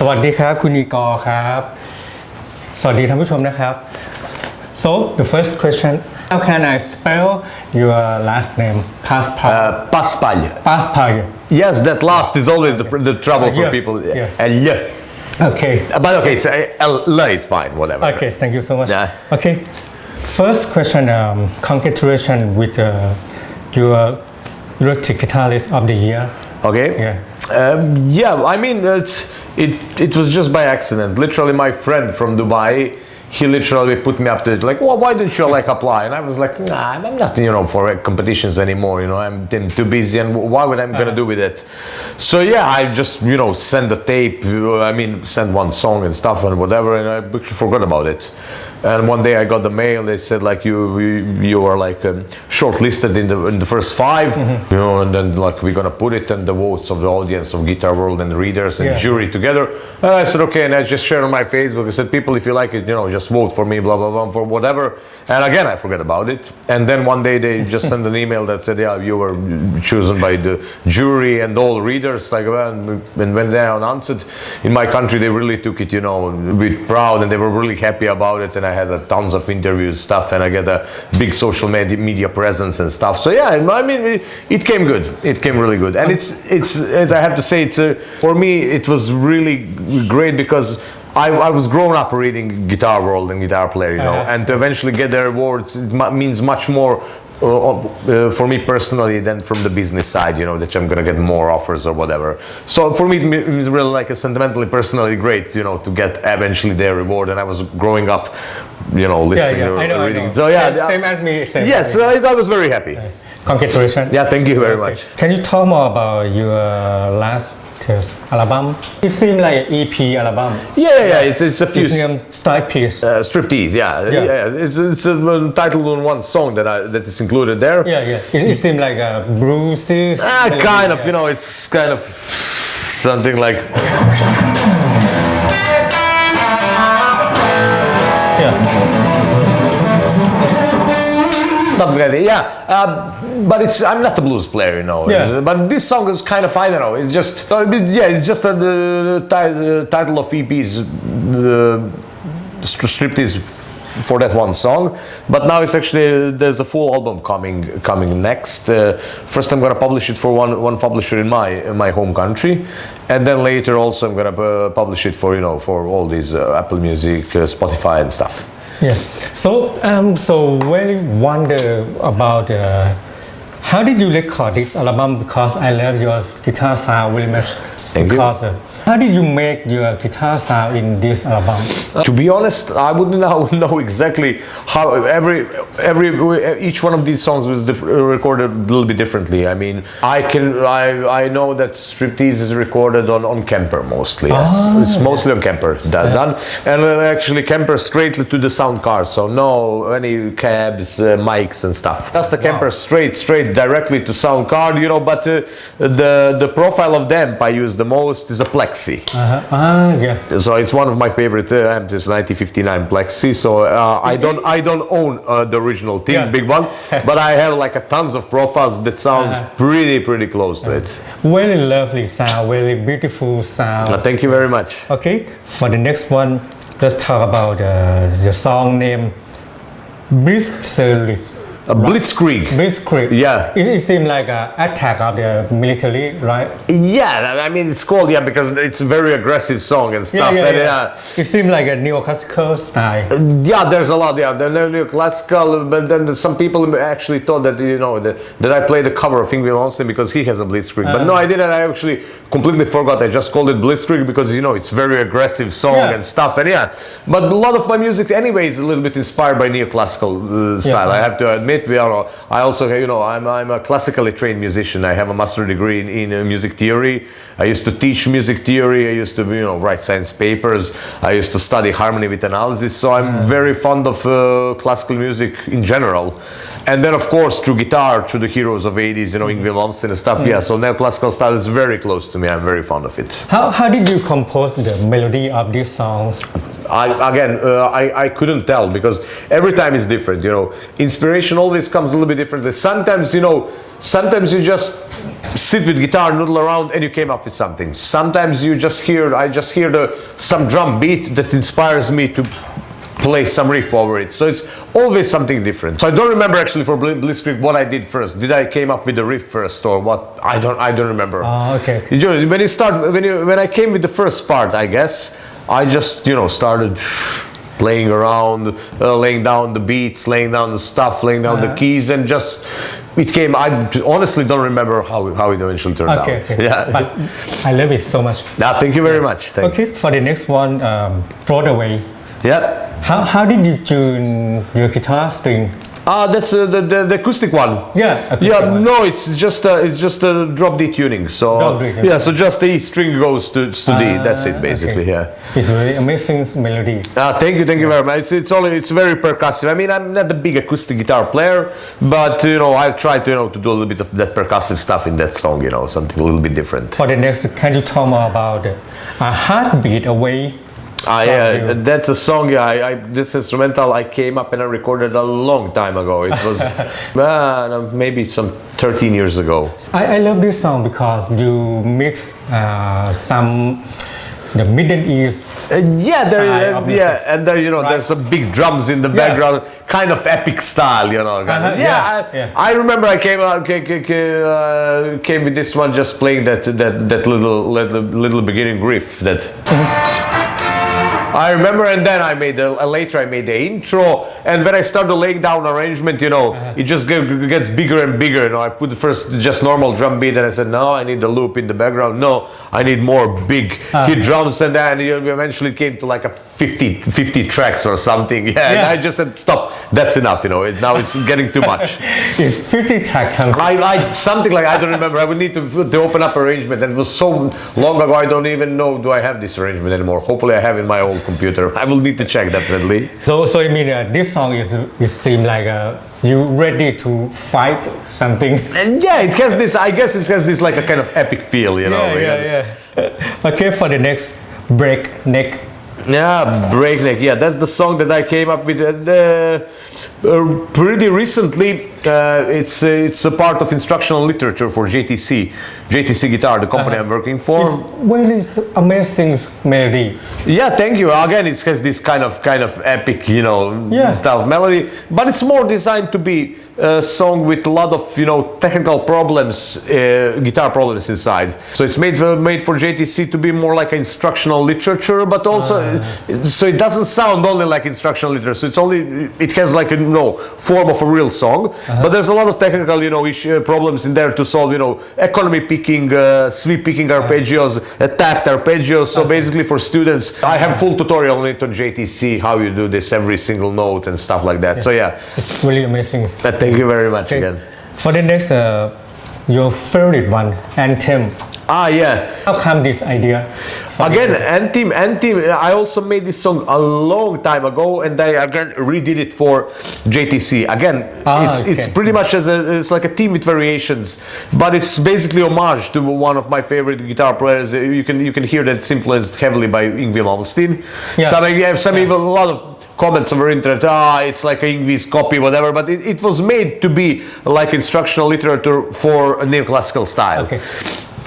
วัสดีครับคุณอีกอร์ครับสวัสดีท่านผู้ชมนะครับ So the first question how can I spell your last name Paspalj Paspalj. Yes, that last is always the trouble for people. And Okay. But okay, so L is fine, whatever. Okay, thank you so much. Yeah. Okay, first question. Congratulations with your electric guitarist of the year. Okay. I mean, it was just by accident. Literally, my friend from Dubai, he literally put me up to it. Like, well, why don't you apply? And I was like, nah, I'm not, for competitions anymore. I'm too busy, and why would I'm gonna do with it? So yeah, I just send the tape. Send one song and stuff and whatever, and I actually forgot about it. And one day I got the mail. They said like you are like shortlisted in the first 5, and then like we're gonna put it and the votes of the audience of Guitar World and readers and jury together. And I said okay, and I just shared on my Facebook. I said people, if you like it, just vote for me, blah blah blah, for whatever. And again, I forgot about it. And then one day they just sent an email that said yeah, you were chosen by the jury and all readers. Like and when they announced it in my country, they really took it with proud, and they were really happy about it. And I had tons of interviews stuff, and I get a big social media presence and stuff. So yeah, it came good. It came really good, and it's I have to say for me it was really great because I was grown up reading Guitar World and Guitar Player, and to eventually get their awards, it means much more for me personally than from the business side, that I'm gonna get more offers or whatever. So for me, it was really like a sentimentally, personally great, to get eventually their reward. And I was growing up, listening or reading. I know. So same as me. Yes, I was very happy. Congratulations. Yeah, thank you very much. Can you talk more about your last album? It seems like an EP album. Yeah. It's a few. It's named Striptease. Yeah. It's a title on one song that is included there. Yeah. It seems like a bluesy. Kind of. It's kind of something like. Something like that, but I'm not a blues player, But this song is kind of, I don't know. It's just, the title of EP's Striptease for that one song. But now it's actually there's a full album coming next. First, I'm gonna publish it for one publisher in my home country, and then later also I'm gonna publish it for all these Apple Music, Spotify, and stuff. Yeah. So really wonder about how did you record this album? Because I love your guitar sound very much. Thank you. How did you make your guitar sound in this album? To be honest, I wouldn't know exactly how each one of these songs was recorded a little bit differently. I know that Striptease is recorded on Kemper mostly. Yes. It's mostly on Kemper done, and actually Kemper straight to the sound card, so no any cabs, mics and stuff. Just the Kemper straight directly to sound card, But the profile of the amp I use the most is a Plexi. So it's one of my favorite amps. It's 9059 Plexi. So I don't own the original thing, big one, but I have like tons of profiles that sounds pretty close to it. Very lovely sound, very beautiful sound. Thank you very much. Okay, for the next one, let's talk about the song name Blitzkrieg. Blitzkrieg. Yeah. It seems like an attack of the military, right? Yeah, it's called because it's a very aggressive song and stuff. It seems like a neoclassical style. There's a lot. The neoclassical, but then some people actually thought that that I played the cover of Ingrid Malmsteen because he has a Blitzkrieg. But no, I didn't. I actually completely forgot. I just called it Blitzkrieg because it's very aggressive song and stuff. And but a lot of my music anyway is a little bit inspired by neoclassical style. I have to admit. I also, I'm a classically trained musician. I have a master's degree in music theory. I used to teach music theory. I used to, write science papers. I used to study harmony with analysis. So I'm very fond of classical music in general. And then, of course, through guitar, through the heroes of 80s, Ingrid Malmsteen and stuff. So neoclassical style is very close to me. I'm very fond of it. How did you compose the melody of these songs? I couldn't tell because every time is different. Inspiration always comes a little bit differently. Sometimes you just sit with guitar, noodle around, and you came up with something. Sometimes I just hear some drum beat that inspires me to play some riff over it. So it's always something different. So I don't remember actually for Blitzkrieg what I did first. Did I came up with the riff first or what? I don't remember. Oh, okay. When I came with the first part, I guess I just started playing around, laying down the beats, laying down the stuff, laying down the keys, and just it came. I honestly don't remember how it eventually turned out. Okay. Yeah. But I love it so much. Thank you very much. Thank you. Okay, for the next one, Throw It Away. Yeah. How did you tune your guitar string? That's the acoustic one. Yeah. Yeah. One. No, it's just a drop D tuning. So Drop D tuning. yeah. So just the E string goes to D. That's it basically. Okay. Yeah. It's very amazing melody. Thank you very much. It's very percussive. I mean, I'm not a big acoustic guitar player, but I try to do a little bit of that percussive stuff in that song. Something a little bit different. For the next, can you talk more about a Heartbeat Away? Yeah, that's a song. Yeah, this instrumental I came up and I recorded a long time ago. It was maybe some 13 years ago. I love this song because you mix the Middle East. And there's some big drums in the background, kind of epic style, I remember I came with this one just playing that little beginning riff that. I remember, and then later I made the intro, and when I started laying down arrangement, it just gets bigger and bigger. I put the first just normal drum beat, and I said, no, I need the loop in the background. No, I need more big hit drums, and then eventually it came to like a 50 tracks or something. Yeah, and I just said, stop, that's enough. Now it's getting too much. It's 50 tracks. Something like I don't remember. I would need to open up arrangement, and it was so long ago. I don't even know do I have this arrangement anymore. Hopefully, I have in my old computer. I will need to check definitely. So you mean this song it seems like you ready to fight something? And yeah, it has this. I guess it has this like a kind of epic feel, Yeah. Okay, for the next Breakneck. Yeah, Breakneck. Yeah, that's the song that I came up with pretty recently. It's a part of instructional literature for JTC Guitar, the company I'm working for. It's really amazing melody. Yeah, thank you. Again, it has this kind of epic, style of melody, but it's more designed to be a song with a lot of technical problems, guitar problems inside. So it's made for JTC to be more like instructional literature, but also so it doesn't sound only like instructional literature. So it has like a form of a real song, but there's a lot of technical problems in there to solve. Economy picking, sweep picking arpeggios, tapped arpeggios. So basically for students, I have full tutorial on it on JTC how you do this every single note and stuff like that. So yeah, it's really amazing. Thank you very much again. For the next, your favorite one, Anthem. Yeah. How come this idea? Again, Anthem. I also made this song a long time ago, and I again redid it for JTC. Again, it's pretty much it's like a theme with variations, but it's basically homage to one of my favorite guitar players. You can hear that it's influenced heavily by Yngwie Malmsteen. Yeah. So I have even a lot of comments over internet, it's like Yngwie's copy, whatever, but it was made to be like instructional literature for a neoclassical style. Okay.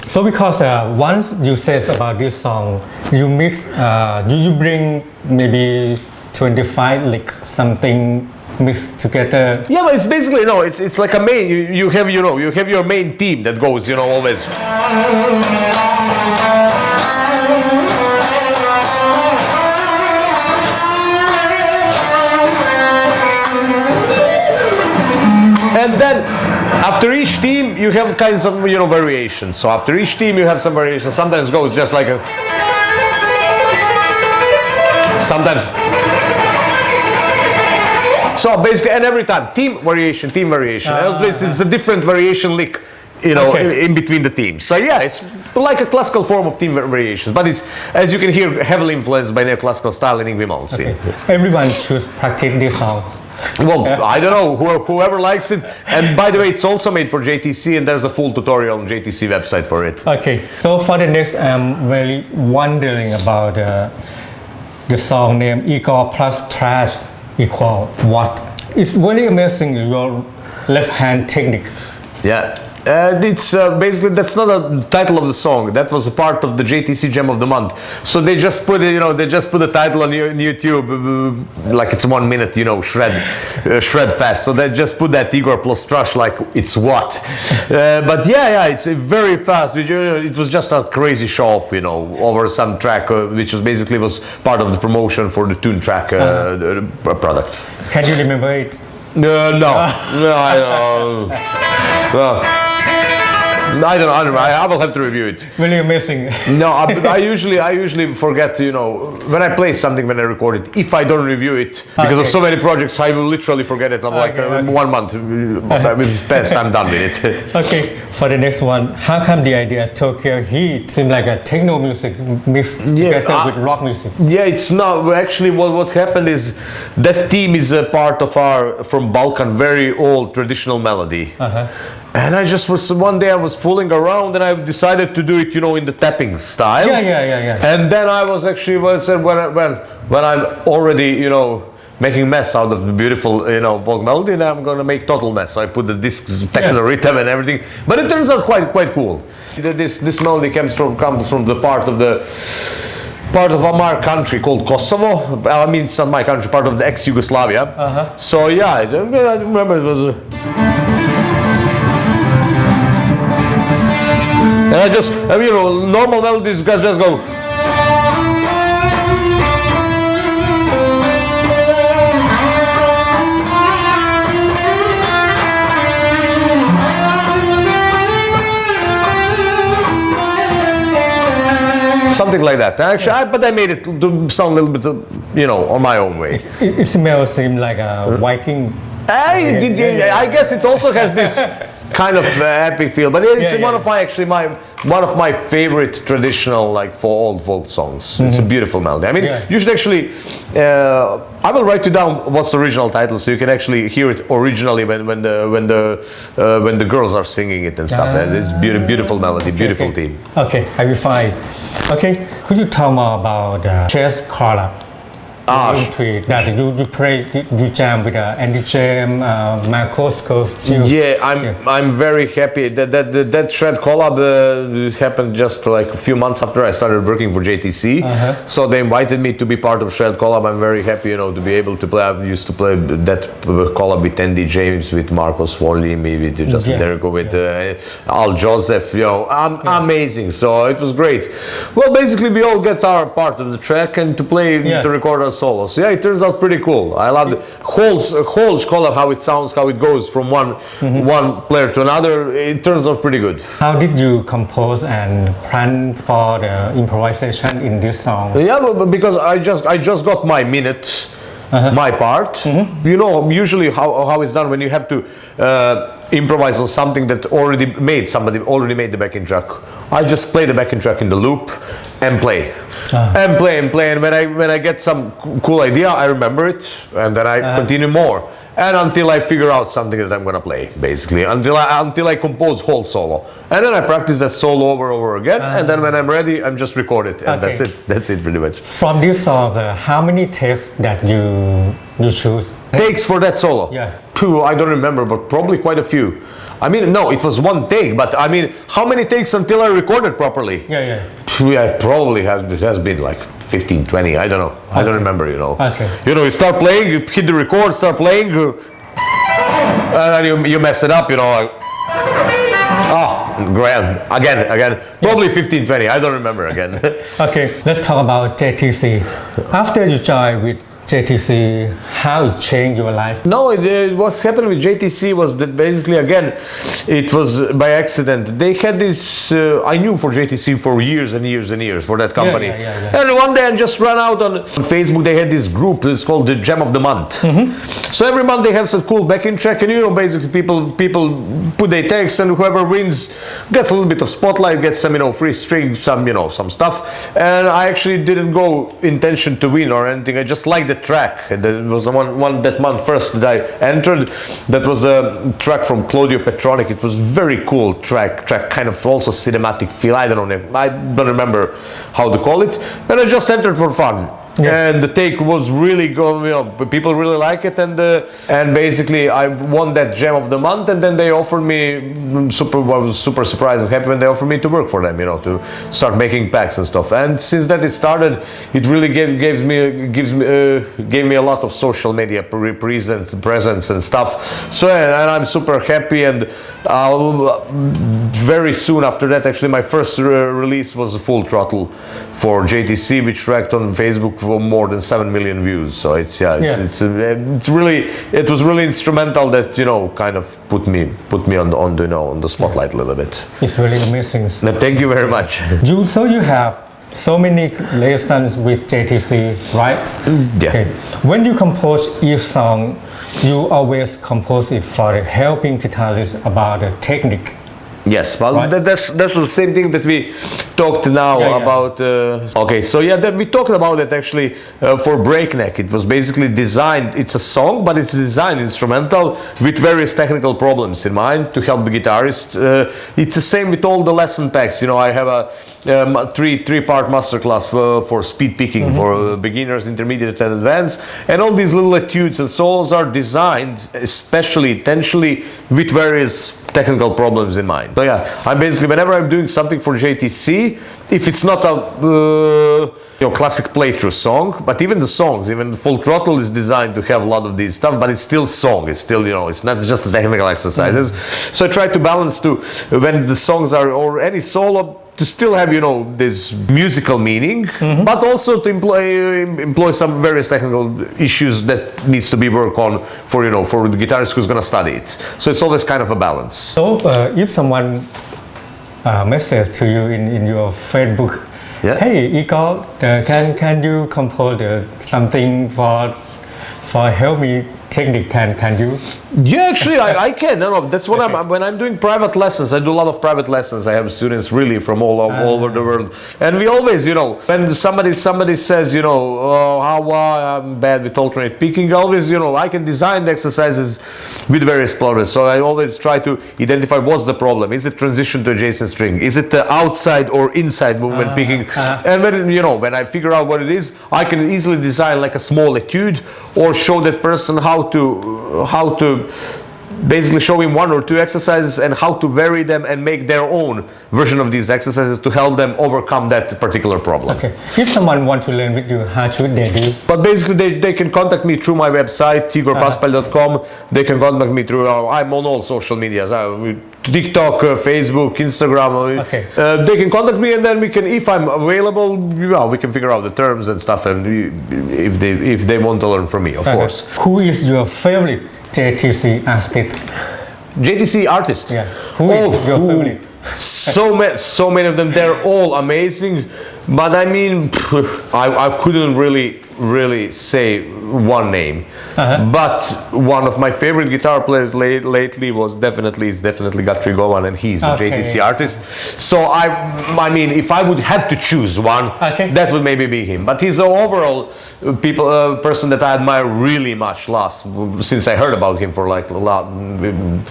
So because once you said about this song, you mix, you bring maybe 25 like something mixed together. Yeah, but it's basically it's like a main. You have your main theme that goes always. And then after each theme you have kinds of variations. So after each theme you have some variations. Sometimes it goes just like a. Sometimes. So basically, and every time theme variation. It's a different variation lick. In between the themes. So yeah, it's like a classical form of theme variations, but it's, as you can hear, heavily influenced by neoclassical style in Yngwie Malmsteen. Okay. Everyone should practice this song. Well, I don't know, whoever likes it. And by the way, it's also made for JTC, and there's a full tutorial on JTC website for it. Okay, so for the next, I'm really wondering about the song name Igor plus trash equal what? It's very amazing your left hand technique. Yeah. It's basically that's not a title of the song. That was a part of the JTC Gem of the Month. So they just put it, they just put the title on YouTube like it's 1 minute, shred fast. So they just put that Igor plus Trash like it's what. But yeah, it's very fast. It was just a crazy show off, over some track, which was part of the promotion for the Tune Track products. Can you remember it? No, I don't. I don't know. I will have to review it. Really amazing. No, I usually forget. When I play something, when I record it, if I don't review it because of so many projects, I will literally forget it. I'm like 1 month. With best, I'm done with it. Okay, for the next one, how come the idea Tokyo Heat seems like a techno music mixed together with rock music? Yeah, it's not actually what happened is that theme is a part of our from Balkan very old traditional melody. And I just was one day I was fooling around and I decided to do it, in the tapping style. Yeah. And then I was actually when I'm already, making mess out of the beautiful, folk melody, and I'm gonna make total mess. So I put the discs, techno rhythm and everything. But it turns out quite cool. This melody comes from the part of our country called Kosovo. I mean, it's not my country, part of the ex-Yugoslavia. So yeah, I remember it was. And normal melodies just go. Something like that. Actually, but I made it to sound a little bit, on my own way. It smells like a Viking. I guess it also has this kind of epic feel, but it's one of my favorite traditional for old folk songs. It's a beautiful melody. I mean, you should actually. I will write you down what's the original title, so you can actually hear it originally when the girls are singing it and stuff. It's beautiful melody, beautiful theme. Okay, I will find. Okay, could you tell more about chess collab? That you play, you jam with Andy James, Marcos. Yeah, I'm very happy that shred collab happened just like a few months after I started working for JTC. So they invited me to be part of shred collab. I'm very happy, to be able to play. I used to play that collab with Andy James, with Marcos Forlimi, with Justin Derrico, with Al Joseph. Amazing. So it was great. Well, basically we all get our part of the track and to play to record our solos. Yeah, it turns out pretty cool. I love the whole collab, how it sounds, how it goes from one player to another. It turns out pretty good. How did you compose and plan for the improvisation in this song? Yeah, because I just got my minute, my part. Usually how it's done when you have to improvise on something that somebody already made the backing track. I just play the backing track in the loop and play. And play, and when I get some cool idea, I remember it, and then I continue more, and until I figure out something that I'm gonna play, basically, until I compose whole solo, and then I practice that solo over again, and then when I'm ready, I'm just record it, and that's it pretty much. From this song, how many takes that you choose? Takes for that solo? Yeah. I don't remember, but probably quite a few. I mean, no, it was one take, but I mean, how many takes until I recorded properly? Yeah, probably has been like 15, 20, I don't know. I don't remember, Okay. You start playing, you hit the record, start playing, and then you mess it up, grand, again, probably 15, 20, I don't remember again. Okay, let's talk about JTC. After you joined with JTC, how it changed your life? No, what happened with JTC was that basically, again, it was by accident. They had this, I knew for JTC for years and years and years, for that company. And one day I just ran out on Facebook, they had this group, it's called the Gem of the Month. So every month they have some cool backing track, and basically people put their text, and whoever wins gets a little bit of spotlight, gets some, free strings, some stuff. And I actually didn't go intention to win or anything, I just liked the track. There was the one that month first that I entered. That was a track from Claudio Petronic. It was very cool track kind of also cinematic feel. I don't remember how to call it. And I just entered for fun. and the take was really going. People really like it, and basically I won that Gem of the Month, and then they offered me I was super surprised and happy when they offered me to work for them, to start making packs and stuff. And since that it started, it really gave me a lot of social media presence and stuff. So and I'm super happy, and very soon after that, actually my first release was Full Throttle for JTC, which racked on Facebook for more than 7 million views. So it was really instrumental that kind of put me on the spotlight a little bit. It's really amazing. Thank you very much. You have so many lessons with JTC, right? Yeah. Okay. When you compose each song, you always compose it for helping guitarists about the technique. Yes, well, right? That's the same thing that we talked now about. We talked about it actually for Breakneck. It was basically designed. It's a song, but it's designed instrumental with various technical problems in mind to help the guitarist. It's the same with all the lesson packs. I have a three-part masterclass for speed picking for beginners, intermediate, and advanced. And all these little etudes and solos are designed, especially intentionally, with various technical problems in mind. So I'm basically, whenever I'm doing something for JTC, if it's not a classic playthrough song, but even the songs, even Full Throttle is designed to have a lot of these stuff, but it's still song. It's still, it's not just the technical exercises. So I try to balance when the songs are, or any solo, to still have, this musical meaning, but also to employ some various technical issues that needs to be worked on for the guitarist who's going to study it. So it's always kind of a balance. So if someone message to you in your Facebook, hey Igor, can you compose something for help me technique? Can you? Yeah, actually, I can. No, that's what when I'm doing private lessons. I do a lot of private lessons. I have students really from all over the world, and we always, when somebody says, how I'm bad with alternate picking, always, I can design the exercises with various problems. So I always try to identify what's the problem. Is it transition to adjacent string? Is it the outside or inside movement picking? And when I figure out what it is, I can easily design like a small etude or show that person how to basically show him one or two exercises and how to vary them and make their own version of these exercises to help them overcome that particular problem. Okay. If someone wants to learn with you, how should they do? But basically they can contact me through my website, igorpaspalj.com. They can contact me through, I'm on all social medias. TikTok, Facebook, Instagram. Okay. They can contact me, and then we can, if I'm available, we can figure out the terms and stuff, and if they want to learn from me, of course. Who is your favorite JTC artist? JTC artist? Yeah. Who is your favorite? So many of them. They're all amazing, but I mean, I couldn't really say one name, but one of my favorite guitar players lately is definitely Guthrie Gowan, and he's a JTC artist. So I mean, if I would have to choose one, that would maybe be him. But he's an overall person that I admire really much since I heard about him for like a lot,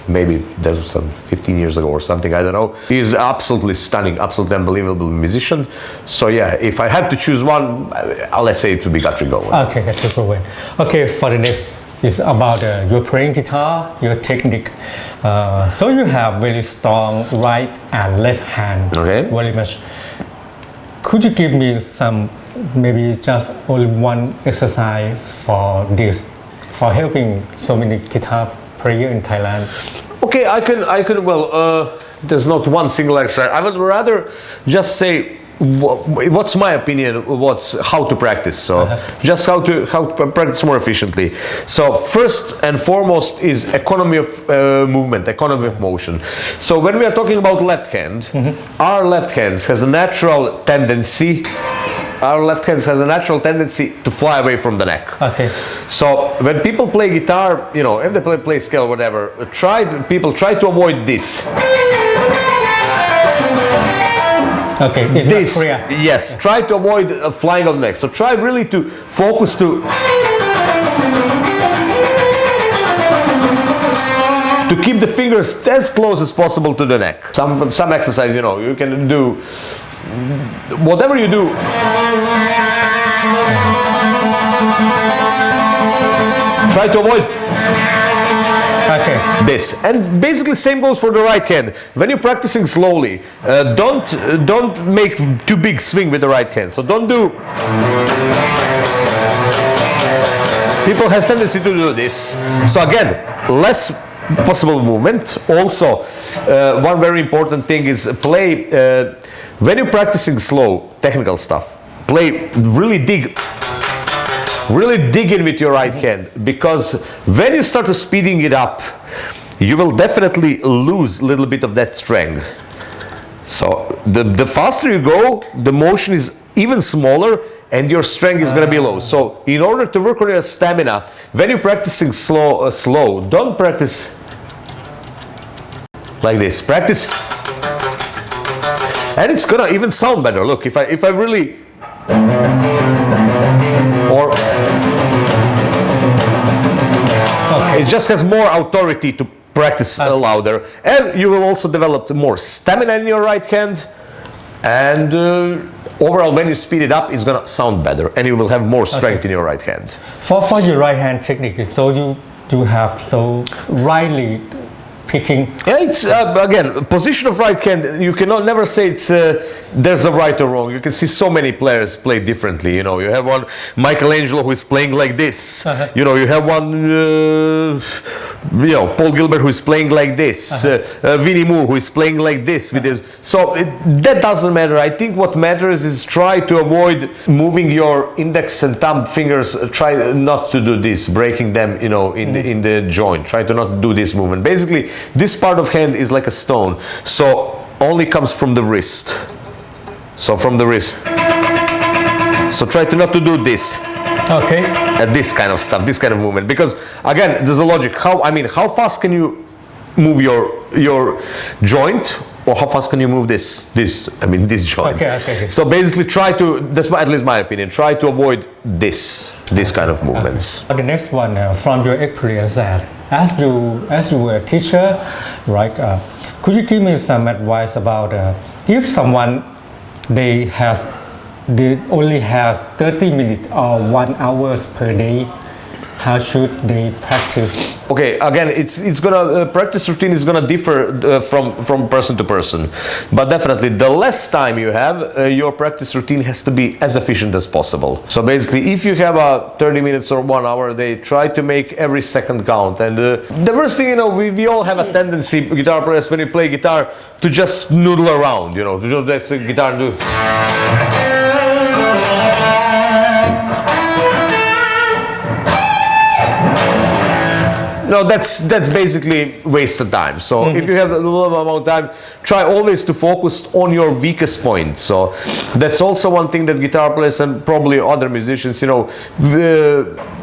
maybe that was some 15 years ago or something, I don't know. He's absolutely stunning, absolutely unbelievable musician. So if I had to choose one, let's say it would be Guthrie Gowan. Okay, Guthrie Gowan. Okay, for the next is about your playing guitar, your technique. So you have very strong right and left hand, very much. Could you give me some, maybe just only one exercise for this, for helping so many guitar players in Thailand? Okay, I can. Well, there's not one single exercise. I would rather just say what's my opinion, how to practice. So just how to practice more efficiently. So first and foremost is economy of movement, economy of motion. So when we are talking about left hand, our left hands has a natural tendency. Our left hand has a natural tendency to fly away from the neck. Okay. So when people play guitar, if they play scale or whatever, people try to avoid this. Okay, it's this, not clear. Yes, try to avoid flying of the neck. So try really to focus to keep the fingers as close as possible to the neck. Some exercise, you can do whatever you do. Try to avoid Okay. this. And basically same goes for the right hand. When you're practicing slowly, don't make too big swing with the right hand. So don't do. People has tendency to do this. So again, less possible movement. Also, one very important thing is play, when you're practicing slow technical stuff, play really dig in with your right hand, because when you start to speeding it up, you will definitely lose a little bit of that strength. So the faster you go, the motion is even smaller and your strength is going to be low. So in order to work on your stamina, when you're practicing slow, don't practice like this. Practice, and it's gonna even sound better. Look, if I really, or it just has more authority to practice louder, and you will also develop more stamina in your right hand, and overall when you speed it up, it's gonna sound better, and you will have more strength in your right hand. For your right hand technique, so you do have so rightly picking. Yeah, it's again, position of right hand, you cannot never say it's there's a right or wrong. You can see so many players play differently. You know, you have one Michelangelo who is playing like this. You know, you have one Paul Gilbert who is playing like this. Vinnie Moore who is playing like this with this. So that doesn't matter. I think what matters is try to avoid moving your index and thumb fingers. Try not to do this, breaking them, you know, in the joint. Try to not do this movement. Basically, this part of hand is like a stone, so only comes from the wrist. So from the wrist. So try to not to do this. Okay. This kind of stuff, this kind of movement, because again, there's a logic. How fast can you move your joint, or how fast can you move this joint? Okay. So basically, try to. That's at least my opinion. Try to avoid this kind of movements. The next one, from your experience, as you were a teacher, right? Could you give me some advice about if someone they only has 30 minutes or 1 hour per day, how should they practice? Okay, again, it's gonna practice routine is gonna differ from person to person, but definitely the less time you have, your practice routine has to be as efficient as possible. So basically, if you have a 30 minutes or 1 hour a day, try to make every second count. And the first thing, you know, we all have a tendency, guitar players, when you play guitar, to just noodle around, you know, to do that's the guitar and do. No, that's basically wasted time. So if you have a little amount of time, try always to focus on your weakest point. So that's also one thing that guitar players and probably other musicians, you know,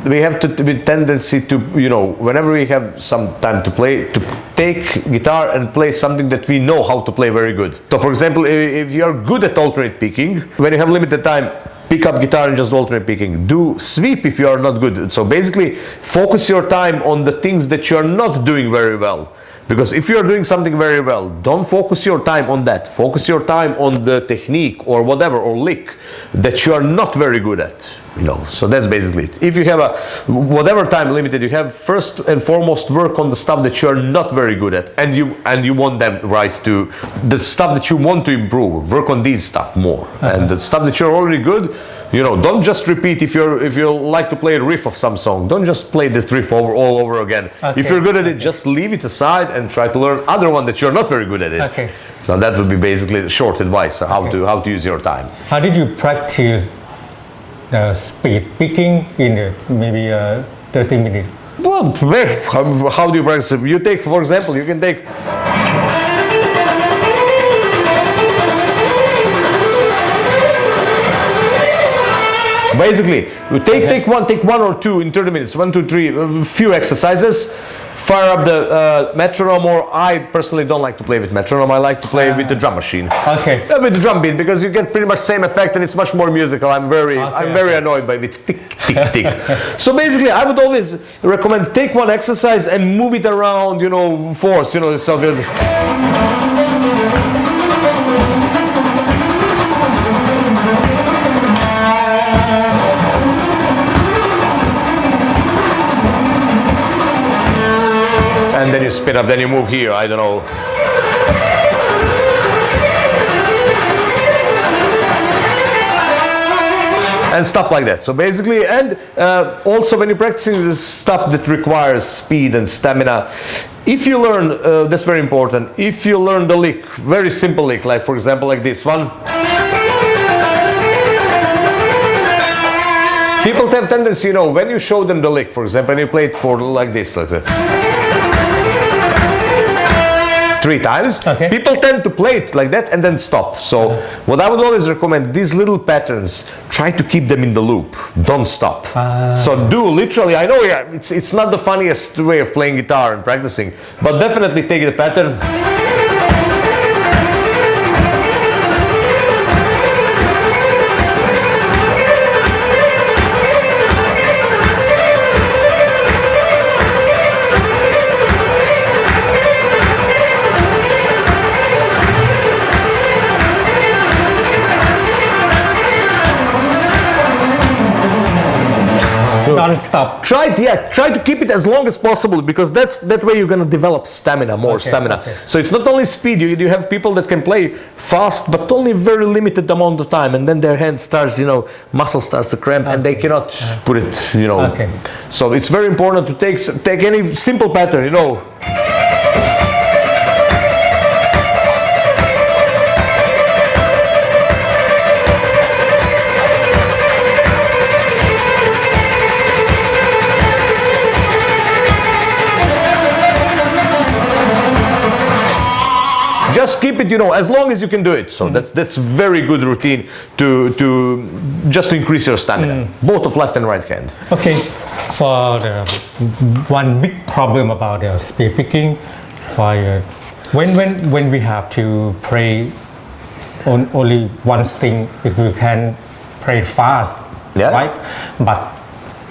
we have to be tendency to, you know, whenever we have some time to play, to take guitar and play something that we know how to play very good. So for example, if you are good at alternate picking, when you have limited time, pick up guitar and just alternate picking. Do sweep if you are not good. So basically, focus your time on the things that you are not doing very well. Because if you are doing something very well, don't focus your time on that. Focus your time on the technique or whatever, or lick that you are not very good at. You know, so that's basically it. If you have a whatever time limited, you have first and foremost work on the stuff that you are not very good at, and you want them right to the stuff that you want to improve. Work on these stuff more, and the stuff that you're already good. You know, don't just repeat. If you like to play a riff of some song, don't just play this riff all over again. If you're good at it, just leave it aside and try to learn other one that you're not very good at it. Okay. So that would be basically the short advice how to use your time. How did you practice the speed picking in maybe 30 minutes? Well, how do you practice it? You take, for example, you can take. Basically, take one or two in 30 minutes, 1, 2, 3, a few exercises. Fire up the metronome, or I personally don't like to play with metronome. I like to play with the drum machine. Okay. With the drum beat, because you get pretty much same effect and it's much more musical. I'm very annoyed by it. Tick, tick, tick. So basically, I would always recommend take one exercise and move it around, you know, force, you know, so you spin up, then you move here, I don't know. And stuff like that. So basically, and also when you're practicing this stuff that requires speed and stamina, if you learn, that's very important, if you learn the lick, very simple lick, like for example like this one, people have tendency, when you show them the lick, for example, and you play it for like this, like that. 3 times. Okay. People tend to play it like that and then stop. So what I would always recommend, these little patterns, try to keep them in the loop. Don't stop. So do literally, I know it's not the funniest way of playing guitar and practicing, but definitely take the pattern. Don't stop. Try to keep it as long as possible, because that way you're gonna develop stamina, more stamina. Okay. So it's not only speed. You have people that can play fast, but only very limited amount of time, and then their hand starts, muscle starts to cramp, and they cannot put it, Okay. So it's very important to take any simple pattern, Just keep it, as long as you can do it. So that's very good routine to just to increase your stamina, both of left and right hand. Okay, for the one big problem about the speed picking, when we have to play on only one string, if we can play fast, right? But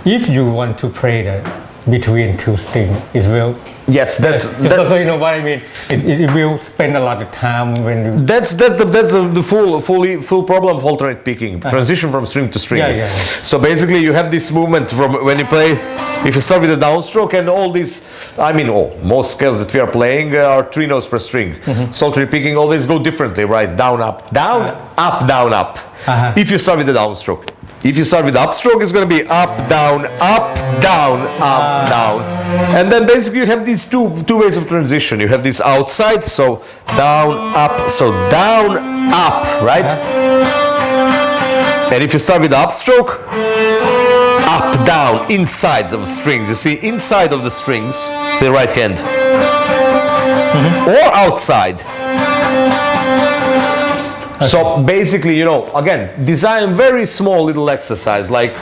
if you want to play between 2 strings, it will. Yes, that's so you know what I mean. It will spend a lot of time when you. That's the full problem of alternate picking, transition from string to string. Yeah. So basically, you have this movement from when you play. If you start with a downstroke and all these, most scales that we are playing are 3 notes per string. So alternate picking always go differently, right? Down, up, down, up, down, up. If you start with the downstroke. If you start with upstroke, it's going to be up, down, up, down, up, down. And then basically you have these two ways of transition. You have this outside, so down, up, so down, up, right? And if you start with the upstroke, up, down, inside of strings. You see, inside of the strings, say right hand. Or outside. Okay. So basically, again, design very small little exercise like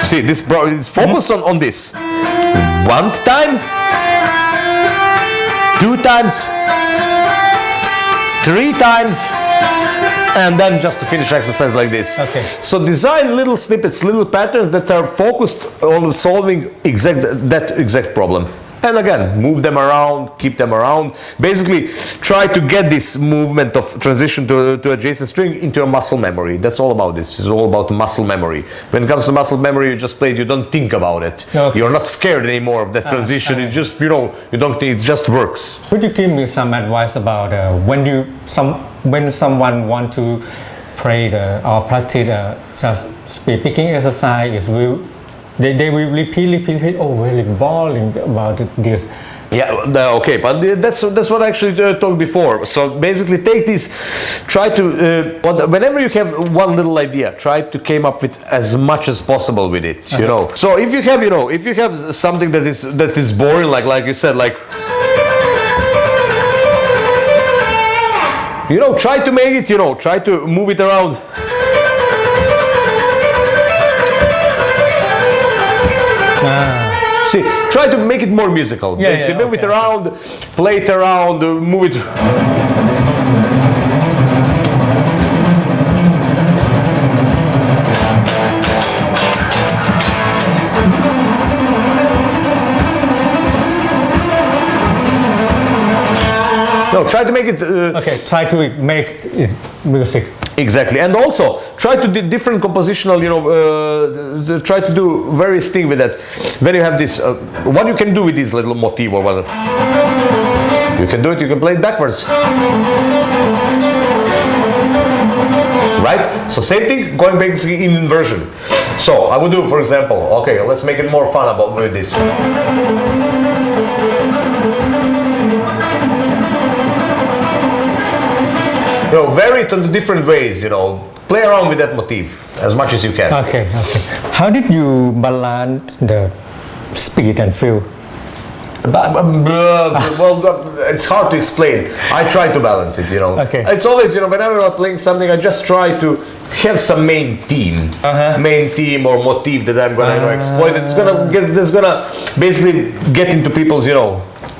see this is focused on this. 1 time, 2 times, 3 times, and then just to finish exercise like this. Okay. So design little snippets, little patterns that are focused on solving that exact problem. And again, move them around, keep them around. Basically, try to get this movement of transition to adjacent string into a muscle memory. That's all about this. It's all about muscle memory. When it comes to muscle memory, you just play it, you don't think about it. Okay. You're not scared anymore of that transition. It just, you don't think, it just works. Would you give me some advice about when someone want to play or practice just speed picking exercise, they will repeat. Oh, really boring about this. Yeah, okay, but that's what I actually talked before. So basically, take this, try to whenever you have one little idea, try to come up with as much as possible with it. So if you have something that is boring, like you said, like. Try to make it, try to move it around. See, try to make it more musical. Basically, move it around, play it around, move it. No, try to make it. Okay, try to make it music. Exactly, and also try to do different compositional. Try to do various things with that. When you have this, what you can do with this little motif or whatever. You can do it. You can play it backwards. Right? So same thing, going back in inversion. So I would do, for example, okay, let's make it more fun about with this. Vary it in different ways, play around with that motif as much as you can. Okay. How did you balance the speed and feel? Well, it's hard to explain. I try to balance it, Okay. It's always, whenever I'm playing something, I just try to have some main theme or motif that I'm gonna exploit. It's gonna basically get into people's,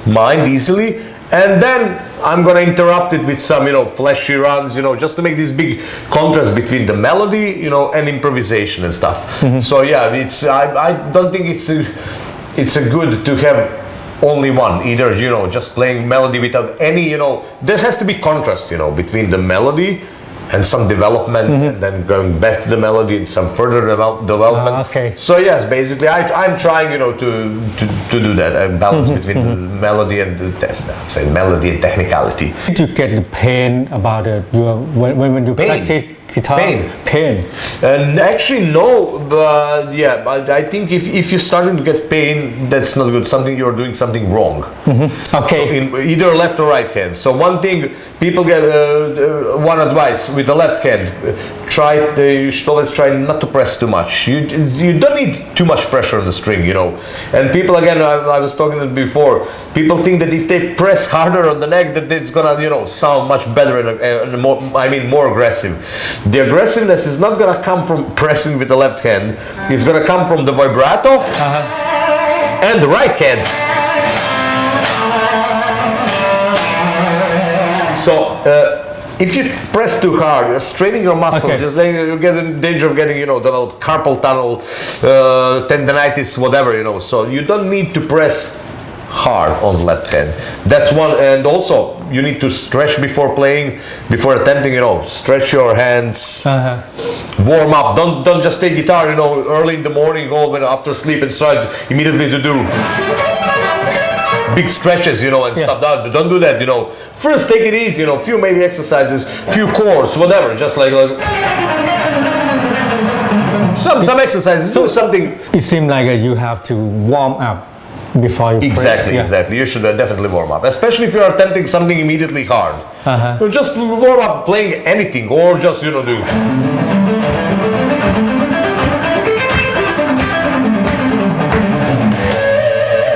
mind easily, and then I'm gonna interrupt it with some, flashy runs, just to make this big contrast between the melody, and improvisation and stuff. So yeah, I don't think it's a good to have only one, either just playing melody without any, there has to be contrast, between the melody and some development, and then going back to the melody and some further development. Okay. So yes, basically I'm trying, to do that, balance between the melody and melody and technicality. Did you get the pain about when you practice guitar? Pain. And actually no, but yeah, I think if you're starting to get pain, that's not good. You're doing something wrong. Okay. So in either left or right hand. So one thing people get one advice with the left hand: you should always try not to press too much. You don't need too much pressure on the string, And people, again, I was talking to before. People think that if they press harder on the neck, that it's gonna sound much better and more aggressive. The aggressiveness is not gonna come from pressing with the left hand. It's gonna come from the vibrato and the right hand. So if you press too hard, you're straining your muscles. Okay. You get in danger of getting, the carpal tunnel, tendinitis, whatever, So you don't need to press hard on the left hand. That's one. And also you need to stretch before playing, before attempting, stretch your hands, warm up. Don't just take guitar, early in the morning, after sleep and start immediately to do big stretches, and stuff. Don't do that, First take it easy, few maybe exercises, few chords, whatever, just like some exercises, do something. It seems like you have to warm up before you play. Exactly. You should definitely warm up, especially if you are attempting something immediately hard. So just warm up playing anything, or just do.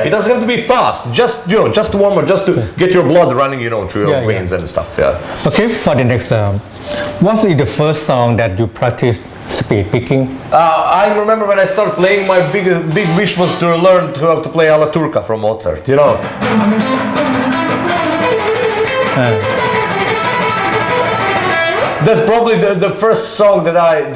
It doesn't have to be fast. Just warm up, just to get your blood running, through your veins and stuff. Yeah. Okay, for the next, what is the first song that you practice speed picking? I remember when I started playing, my big wish was to learn how to play Alla Turca from Mozart. That's probably the first song that I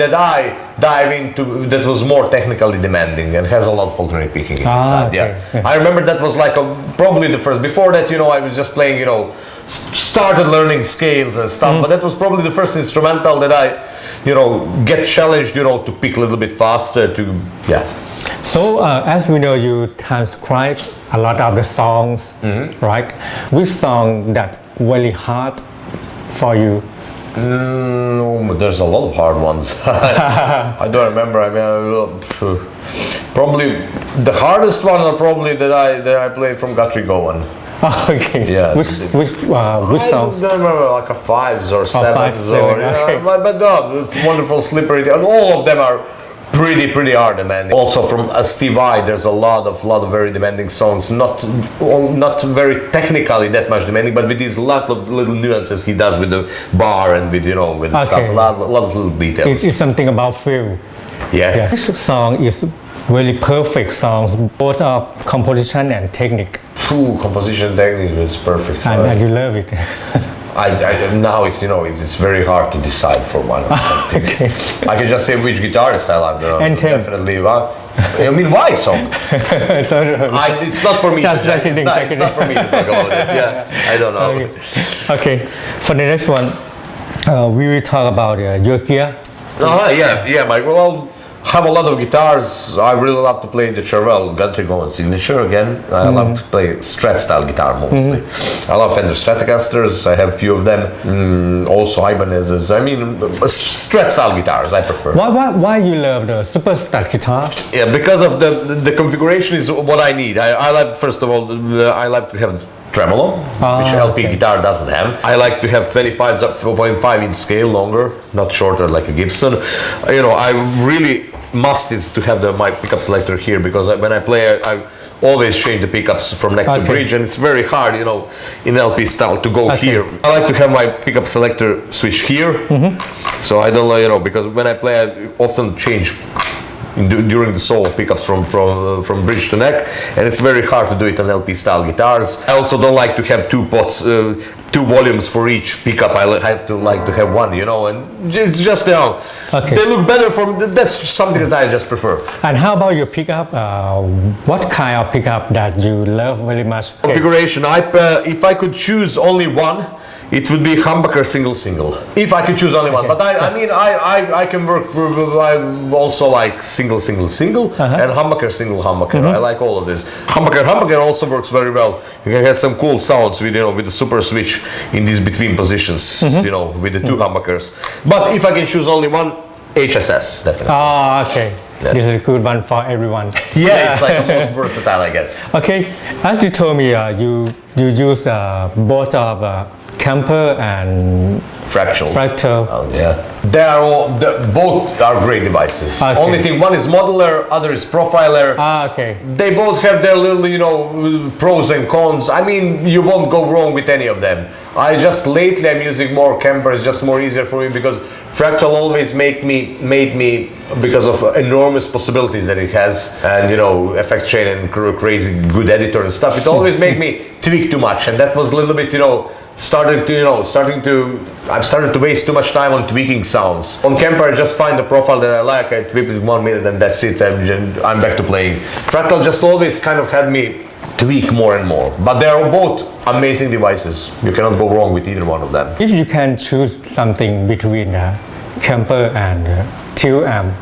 dive into that was more technically demanding and has a lot of alternate picking inside. Okay. Yeah, I remember that was like probably the first. Before that, I was just playing, started learning scales and stuff. But that was probably the first instrumental that I, get challenged, to pick a little bit faster. So as we know, you transcribe a lot of the songs, right? Which song that really hard for you? There's a lot of hard ones. I don't remember. Probably the hardest one are probably that I played from Guitarthai one. Okay. Yeah. Which songs? I don't remember, like a fives or sevens okay. But no, wonderful slippery. All of them are pretty hard demanding. Also from Steve Vai, there's a lot of very demanding songs. Not very technically that much demanding, but with these lot of little nuances he does with the bar and with with the stuff. A lot of little details. It's something about feel. Yeah. This song is really perfect songs, both of composition and technique. Composition technique is perfect. And you love it. Now it's very hard to decide for one or something. Okay. I can just say which guitarist I love. And definitely I mean, why so? So, It's not for me. Just It's not for me to talk about it. Yeah, I don't know. okay, for the next one, we will talk about your gear. Mike. Well, have a lot of guitars. I really love to play the Charvel Guitarthai signature again. I love to play Strat style guitar mostly. I love Fender Stratocasters. I have a few of them. Also Ibanez's. I mean, Strat style guitars I prefer. Why you love the super Strat guitar? Yeah, because of the configuration is what I need. I like, first of all, I like to have tremolo, which LP guitar doesn't have. I like to have 25.5 inch scale, longer, not shorter like a Gibson. I really must is to have my pickup selector here, because when I play, I always change the pickups from neck to bridge, and it's very hard, in LP style to go here. I like to have my pickup selector switch here, so I don't know, because when I play, I often change during the solo pickups from bridge to neck, and it's very hard to do it on LP style guitars. I also don't like to have two pots, two volumes for each pickup. I have to have one, and it's just they look better that's something that I just prefer. And how about your pickup? What kind of pickup that you love very much? Configuration. If I could choose only one, it would be humbucker single. If I could choose only one, but I can work. I also like single, and humbucker single. I like all of this. Humbucker also works very well. You can get some cool sounds with the super switch in these between positions. With the two humbuckers. But if I can choose only one, HSS definitely. Okay. Yeah. This is a good one for everyone. Yeah, it's like the most versatile, I guess. Okay, as you told me, you use both of camper and fractal. Oh yeah, both are great devices. Okay. Only thing, one is modular, other is profiler. Okay. They both have their little pros and cons. I mean, you won't go wrong with any of them. Lately I'm using more camper. It's just more easier for me, because fractal always made me because of enormous possibilities that it has, and effects chain and crazy good editor and stuff. It always made me tweak too much, and that was a little bit I've started to waste too much time on tweaking sounds. On camper, I just find the profile that I like, I tweak it 1 minute, and that's it. I'm back to playing. Fractal just always kind of had me tweak more and more, but they are both amazing devices. You cannot go wrong with either one of them. If you can choose something between camper and tilt amp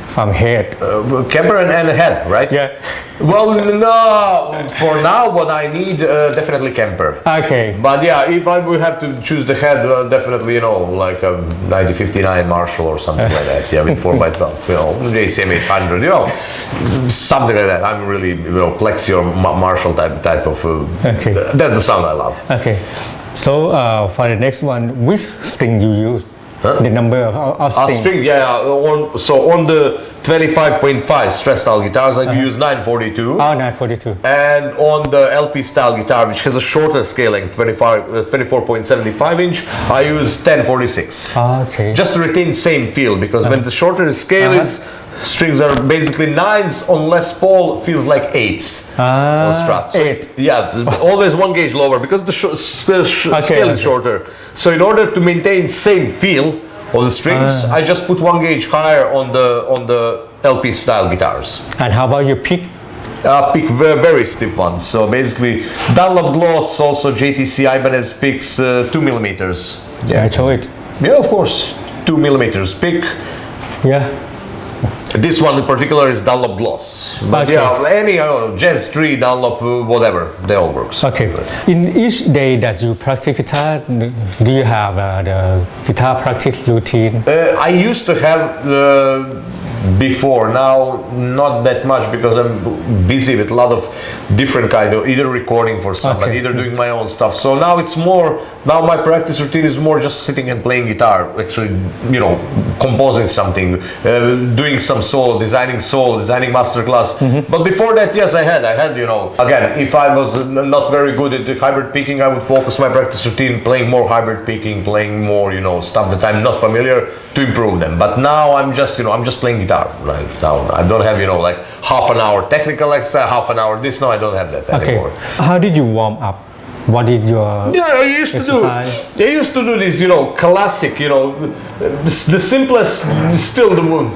from head. Camper and head, right? Yeah. Well, no. For now, what I need, definitely camper. Okay. But yeah, if I would have to choose the head, definitely, like a 9059 Marshall or something like that. Yeah, with 4x12, JCM 800, something like that. I'm really, Plexi or Marshall type of. Okay. That's the sound I love. Okay. So for the next one, which string you use? The number of string. String, yeah. On the 25.5 Strat style guitars, I use 942. 942. And on the LP style guitar, which has a shorter scaling, 24.75 inch, I use 1046. Okay. Just to retain same feel, because when the shorter scale is, strings are basically 9s. On Les Paul, feels like 8s on Strat. So 8. Yeah, always 1 gauge lower, because the scale is shorter. So in order to maintain same feel of the strings, I just put 1 gauge higher on the LP style guitars. And how about your pick? Pick very stiff ones. So basically, Dunlop Gloss, also JTC Ibanez picks 2 millimeters. Yeah, I show it. Yeah, of course, 2 millimeters pick. Yeah. This one in particular is Dunlop Gloss. But yeah, any Jazz 3, Dunlop, whatever, they all works. Okay. In each day that you practice guitar, do you have the guitar practice routine? I used to have before. Now, not that much, because I'm busy with a lot of different kind of either recording for somebody, either doing my own stuff. So now it's more. Now my practice routine is more just sitting and playing guitar, actually, composing something, doing some solo, designing masterclass. But before that, yes, I had, again, if I was not very good at the hybrid picking, I would focus my practice routine playing more hybrid picking, playing more, stuff that I'm not familiar, to improve them. But now I'm just playing guitar right now. I don't have, like half an hour technical exercise, half an hour this. No, I don't have that anymore. How did you warm up? What is your I used to do this, classic, the simplest, still the one.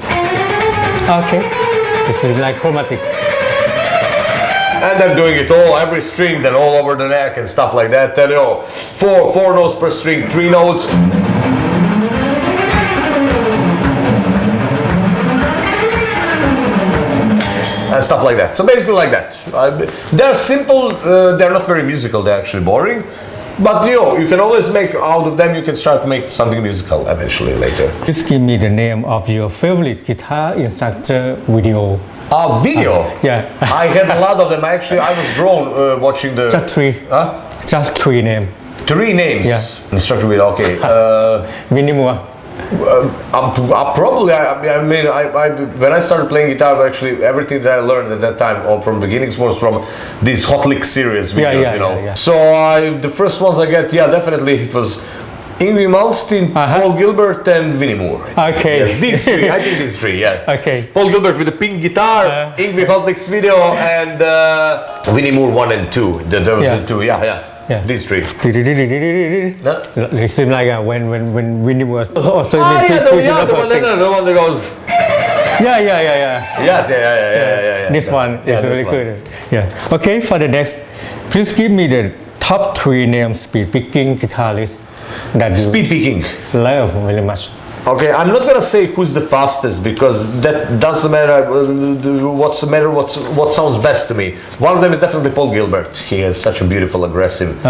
Okay. This is like chromatic. And then doing it all, every string, then all over the neck and stuff like that. And four notes per string, 3 notes. And stuff like that. So basically like that. They're simple, they're not very musical, they're actually boring. But you can always make out of them, you can start to make something musical eventually later. Please give me the name of your favorite guitar instructor video. Video? Yeah. I had a lot of them. I was grown watching the... Just 3. Huh? Just 3 names. 3 names? Yeah. Instructor video, okay. Winnie Moore. Probably, I mean, when I started playing guitar, actually everything that I learned at that time, from beginnings, was from these Hot Lick series videos, Yeah. So the first ones I get, definitely it was Yngwie Malmsteen, Paul Gilbert, and Winnie Moore. Okay. Yes, these 3, I think these 3, yeah. Okay. Paul Gilbert with the pink guitar, Yngwie Hot Licks video, and Winnie Moore 1 and 2. There was the 2, yeah. These 3. It seems like when Winnie Moore also the one that goes. Yeah. Yes, yeah. This one is really good. Yeah. Okay, for the next, please give me the top 3 names speed picking guitarists that you Speed picking. love very much. Okay, I'm not gonna say who's the fastest because that doesn't matter. What sounds best to me. One of them is definitely Paul Gilbert. He has such a beautiful, aggressive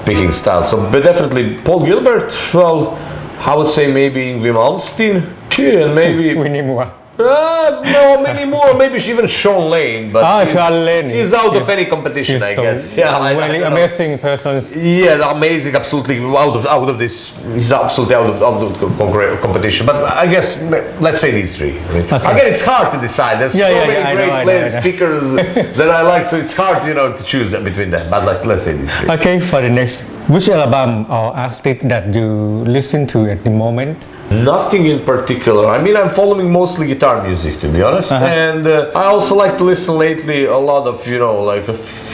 picking style. So, but definitely Paul Gilbert. Well, I would say maybe Yngwie Malmsteen. And maybe Winnie Moore. No, many more. Maybe even Sean Lane. But Sean Lane. He's out of any competition, I guess. Yeah, really amazing person. Yeah, amazing. Absolutely out of this. He's absolutely out of competition. But I guess let's say these 3. Again, it's hard to decide. There's so many great players, speakers that I like. So it's hard, to choose between them. But let's say these 3. Okay, for the next, which album or artist that you listen to at the moment? Nothing in particular. I mean, I'm following mostly guitar music, to be honest, and I also like to listen lately a lot of like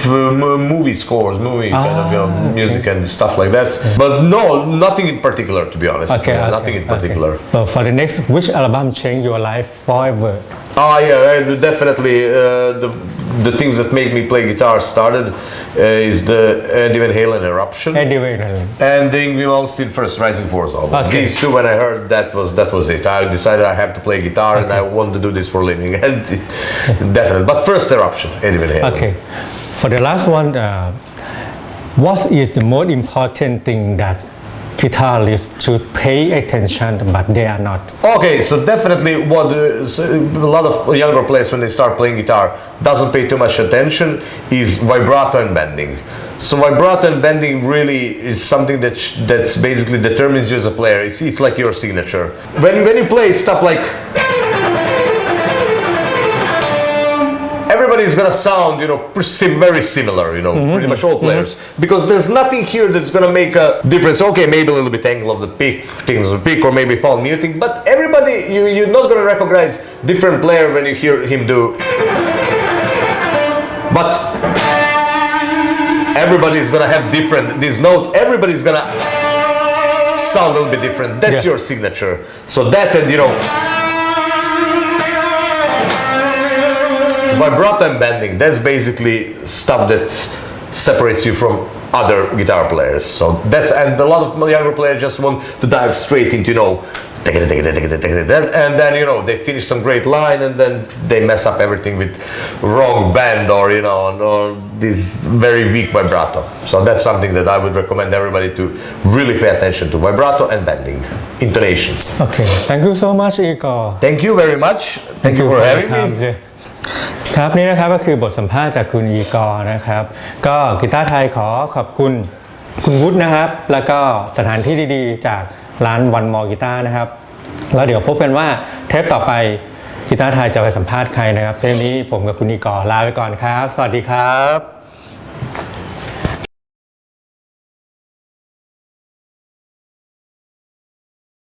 movie scores, kind of music and stuff like that. But no, nothing in particular, to be honest. Nothing in particular. So for the next, which album changed your life forever? Definitely the things that make me play guitar started is the Eddie Van Halen Eruption. Eddie Van Halen. And the Yngwie Malmsteen first Rising Force album. These 2, when I heard that was it. I decided I have to play guitar and I want to do this for a living. And definitely. But first Eruption, Eddie Van Halen. Okay. For the last one, what is the most important thing that guitarists should pay attention, but they are not? Okay, so definitely what a lot of younger players when they start playing guitar doesn't pay too much attention is vibrato and bending. So vibrato and bending really is something that's basically determines you as a player. It's like your signature. When you play stuff like everybody's gonna sound, very similar, pretty much all players, because there's nothing here that's gonna make a difference. Okay, maybe a little bit angle of the pick, things of the pick, or maybe palm muting, but everybody, you're not gonna recognize different player when you hear him do. But everybody's gonna have this note. Everybody's gonna sound a little bit different. That's your signature. So that and vibrato and bending, that's basically stuff that separates you from other guitar players. So and a lot of younger players just want to dive straight into and then they finish some great line and then they mess up everything with wrong bend or this very weak vibrato. So that's something that I would recommend everybody to really pay attention to: vibrato and bending, intonation. Okay, thank you so much, Igor. Thank you very much. Thank you for having me. ครับนี่นะครับก็คือบทสัมภาษณ์จากคุณอีกอร์นะครับก็กีตาร์ไทยขอขอบคุณคุณวุฒินะครับแล้วก็สถานที่ดีๆจากร้านวันมอกีตาร์นะครับแล้วเดี๋ยวพบกันว่าเทปต่อไปกีตาร์ไทยจะไปสัมภาษณ์ใครนะครับเทปนี้ผมกับคุณอีกอร์ลาไปก่อนครับสวัสดีครับ